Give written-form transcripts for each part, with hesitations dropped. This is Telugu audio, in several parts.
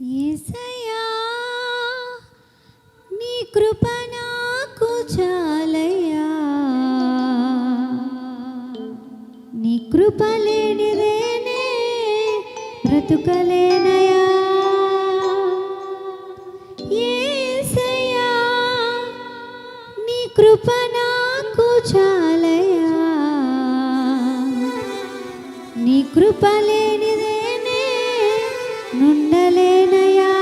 యేసయ్యా నీ కృప నాకు చాలయ్యా, నీ కృప లేనిదేనే బ్రతుకలేనయ్యా. యేసయ్యా నీ కృప నాకు చాలయ్యా, నీ కృప లేనిదేనే నుండలేనయ్యా.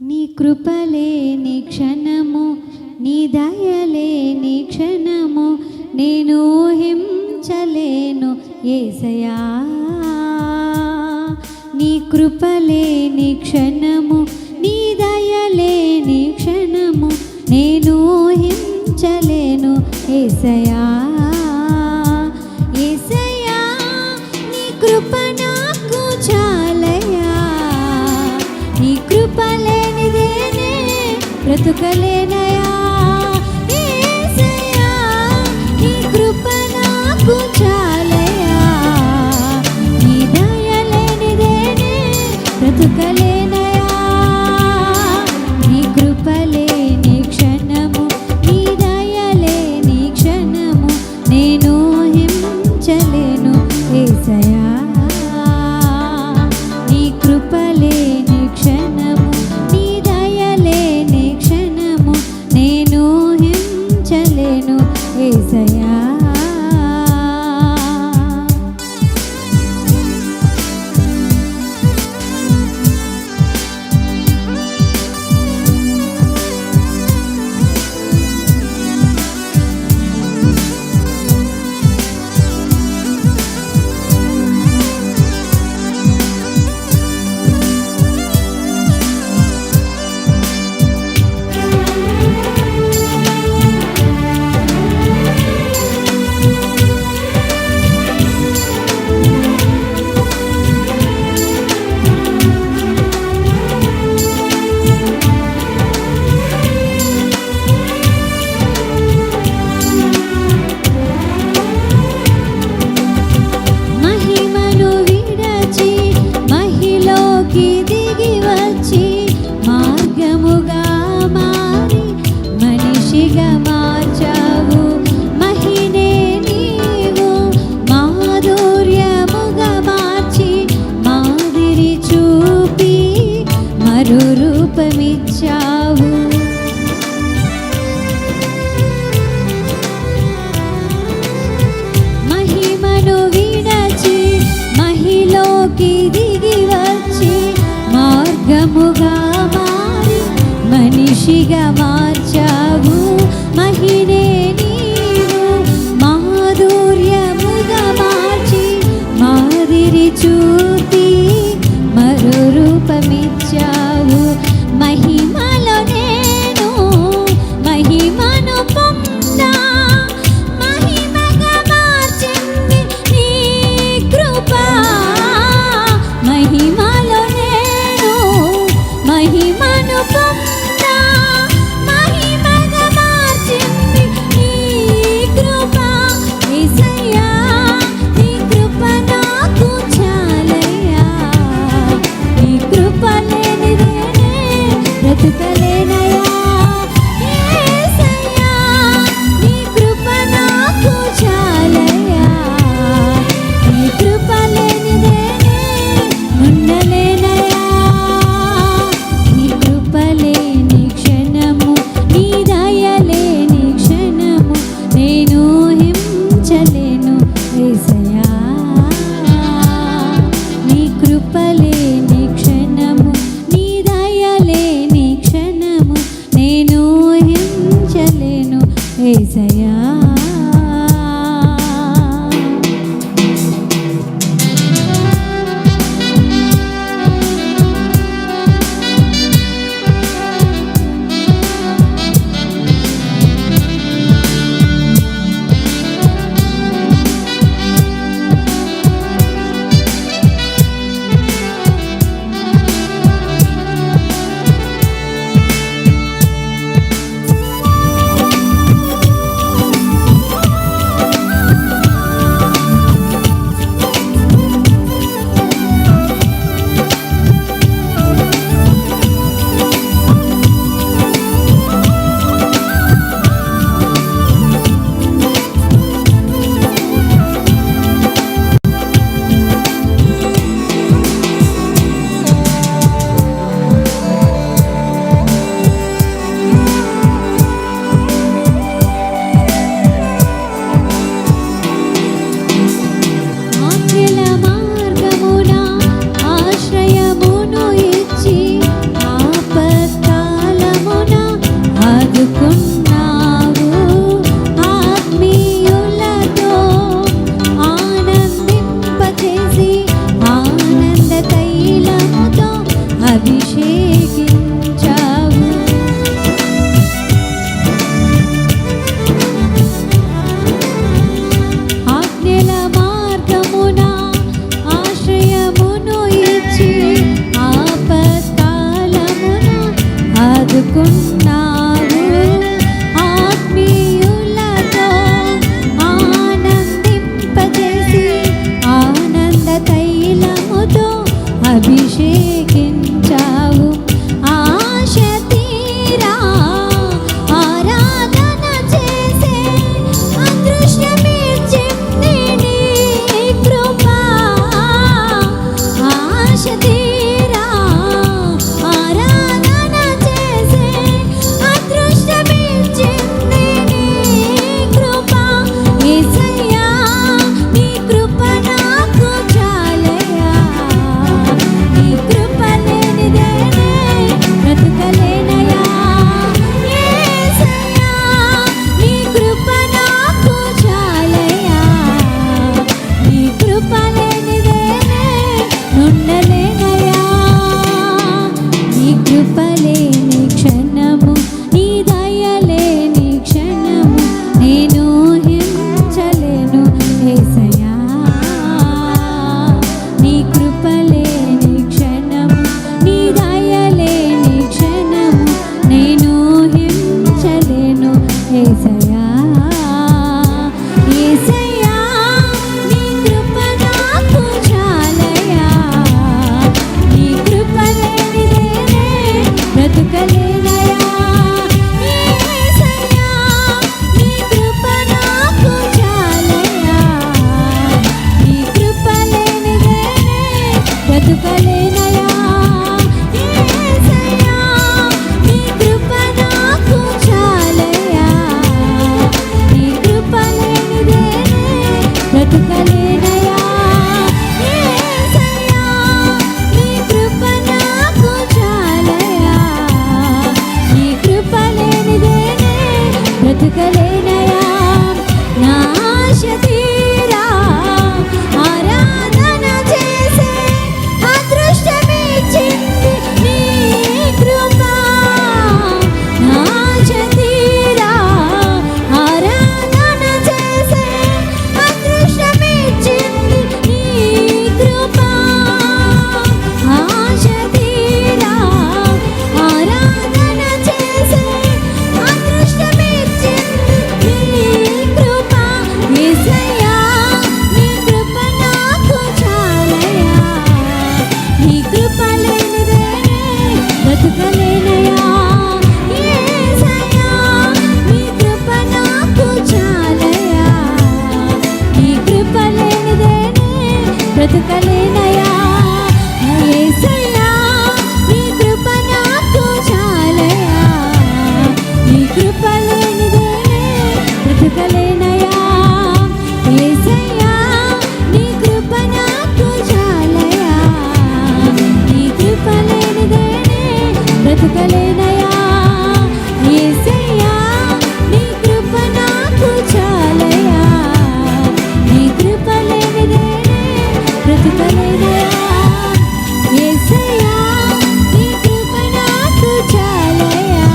నీ కృప లేని క్షణము, నీ దయ లేని క్షణము నేను ఊహించలేను యేసయ్యా. నీ కృప లేని క్షణము, నీ దయ లేని క్షణము నేను ఊహించలేను యేసయ్యా. యేసయ్యా నీ కృప నాకు చాలయ్యా, నీ కృప లేనిదేనే బ్రతుకలేనయ్యా. యేసయ్యా నీ కృప నాకు చాలయ్యా, నీ దయ లేనిదేనే బ్రతుకలేనయ్యా. నీ కృప లేని క్షణము, నీ దయ లేని క్షణము నేను ఊహించలేను యేసయ్యా. నీ కృప లేని క్షణము, నీ దయ లేని క్షణము నేను ఊహించలేను యేసయ్యా. మహిమను విడచి మహిలోకి దిగి వచ్చి మార్గముగా మారి మనిషిగా మార్చావు. మహినే నీవు మాధుర్యముగా మార్చి మాదిరి చూపి మరు రూపమిచ్చావు. మహిమను విడచి మహిలోకి దిగి వచ్చి మార్గముగా మారి మనిషిగా మార్చావు. మహినే నీవు మాధుర్యముగా మార్చి మాదిరి చూపి మరు రూపమిచ్చావు. మహిమలో నేను మహిమను పొందా, మహిమగా మార్చింది నీ కృప. మహిమలో నేను మహిమను పొందా, మహిమగా మార్చింది బ్రతుకలేనయా యేసయ్యా నీ కృప నాకు చాలయా నీ కృప లేనిదే బ్రతుకలేనయా యేసయ్యా నీ కృప నాకు చాలయా నీ కృప లేనిదే బ్రతుకలేనయా యేసయ్యా నీ కృప నాకు చాలయా నీ కృప లేనిదే బ్రతుకలేనయా యేసయ్యా నీ కృప నాకు చాలయా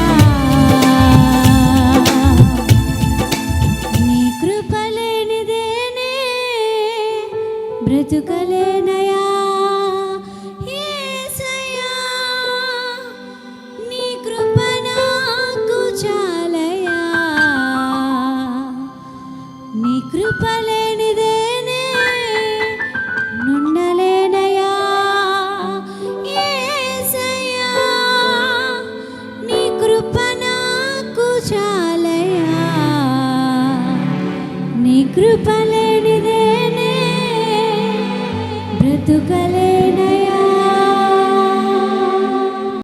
నీ కృప లేనిదేనే బ్రతుకలేనయా యేసయ్యా నీ కృప నాకు చాలయా నీ కృప లేనిదేనే నుండలేనయా యేసయ్యా నీ కృప నాకు చాలయా నీ కృప లేనిదేనే బ్రతుక